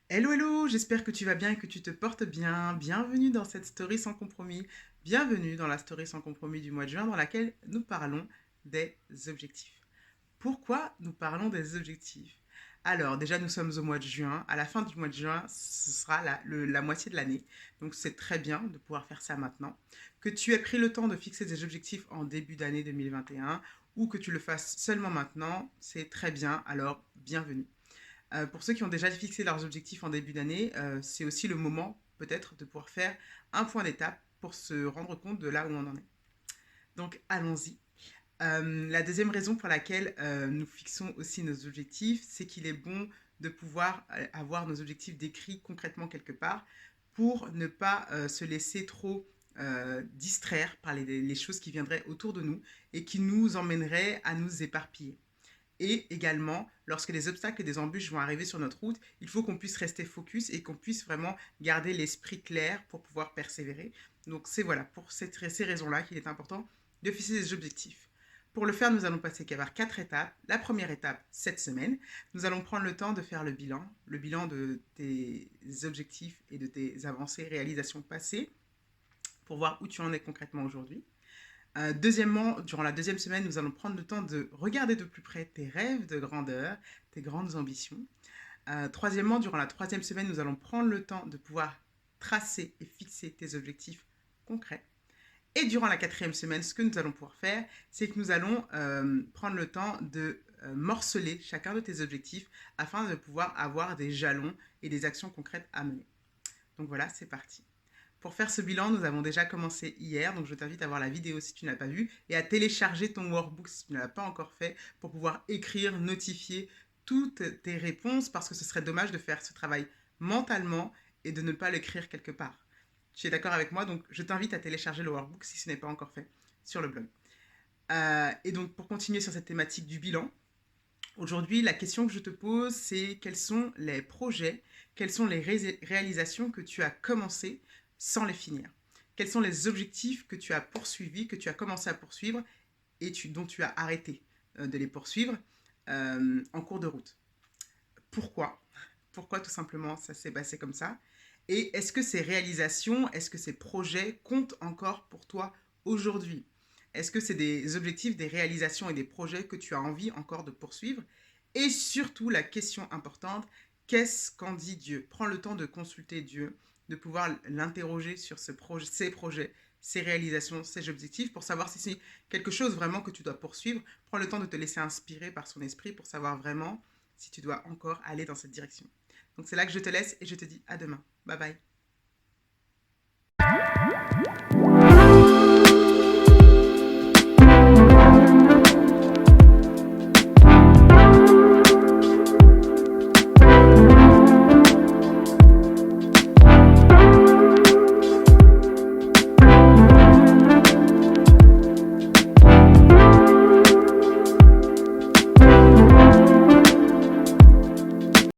Hello, hello, j'espère que tu vas bien et que tu te portes bien. Bienvenue dans cette story sans compromis. Bienvenue dans la story sans compromis du mois de juin dans laquelle nous parlons des objectifs. Pourquoi nous parlons des objectifs? Alors, déjà, nous sommes au mois de juin. À la fin du mois de juin, ce sera la moitié de l'année. Donc, c'est très bien de pouvoir faire ça maintenant. Que tu aies pris le temps de fixer des objectifs en début d'année 2021 ou que tu le fasses seulement maintenant, c'est très bien. Alors, bienvenue. Pour ceux qui ont déjà fixé leurs objectifs en début d'année, c'est aussi le moment peut-être de pouvoir faire un point d'étape pour se rendre compte de là où on en est. Donc allons-y. La deuxième raison pour laquelle nous fixons aussi nos objectifs, c'est qu'il est bon de pouvoir avoir nos objectifs décrits concrètement quelque part pour ne pas se laisser trop distraire par les choses qui viendraient autour de nous et qui nous emmèneraient à nous éparpiller. Et également, lorsque des obstacles et des embûches vont arriver sur notre route, il faut qu'on puisse rester focus et qu'on puisse vraiment garder l'esprit clair pour pouvoir persévérer. Donc c'est voilà, pour ces raisons-là qu'il est important de fixer des objectifs. Pour le faire, nous allons passer par 4 étapes. La première étape, cette semaine, nous allons prendre le temps de faire le bilan de tes objectifs et de tes avancées, réalisations passées, pour voir où tu en es concrètement aujourd'hui. Deuxièmement, durant la deuxième semaine, nous allons prendre le temps de regarder de plus près tes rêves de grandeur, tes grandes ambitions. Troisièmement, durant la troisième semaine, nous allons prendre le temps de pouvoir tracer et fixer tes objectifs concrets. Et durant la quatrième semaine, ce que nous allons pouvoir faire, c'est que nous allons prendre le temps de morceler chacun de tes objectifs afin de pouvoir avoir des jalons et des actions concrètes à mener. Donc voilà, c'est parti. Pour faire ce bilan, nous avons déjà commencé hier, donc je t'invite à voir la vidéo si tu n'as pas vu et à télécharger ton workbook si tu ne l'as pas encore fait pour pouvoir écrire, notifier toutes tes réponses parce que ce serait dommage de faire ce travail mentalement et de ne pas l'écrire quelque part. Tu es d'accord avec moi? Donc je t'invite à télécharger le workbook si ce n'est pas encore fait sur le blog. Et donc pour continuer sur cette thématique du bilan, aujourd'hui la question que je te pose c'est quels sont les projets, quelles sont les réalisations que tu as commencé sans les finir. Quels sont les objectifs que tu as poursuivis, que tu as commencé à poursuivre et dont tu as arrêté de les poursuivre en cours de route. Pourquoi? Pourquoi tout simplement ça s'est passé comme ça? Et est-ce que ces réalisations, est-ce que ces projets comptent encore pour toi aujourd'hui? Est-ce que c'est des objectifs, des réalisations et des projets que tu as envie encore de poursuivre? Et surtout, la question importante, qu'est-ce qu'en dit Dieu? Prends le temps de consulter Dieu, de pouvoir l'interroger sur ces projets, ces réalisations, ces objectifs, pour savoir si c'est quelque chose vraiment que tu dois poursuivre. Prends le temps de te laisser inspirer par son esprit pour savoir vraiment si tu dois encore aller dans cette direction. Donc c'est là que je te laisse et je te dis à demain. Bye bye.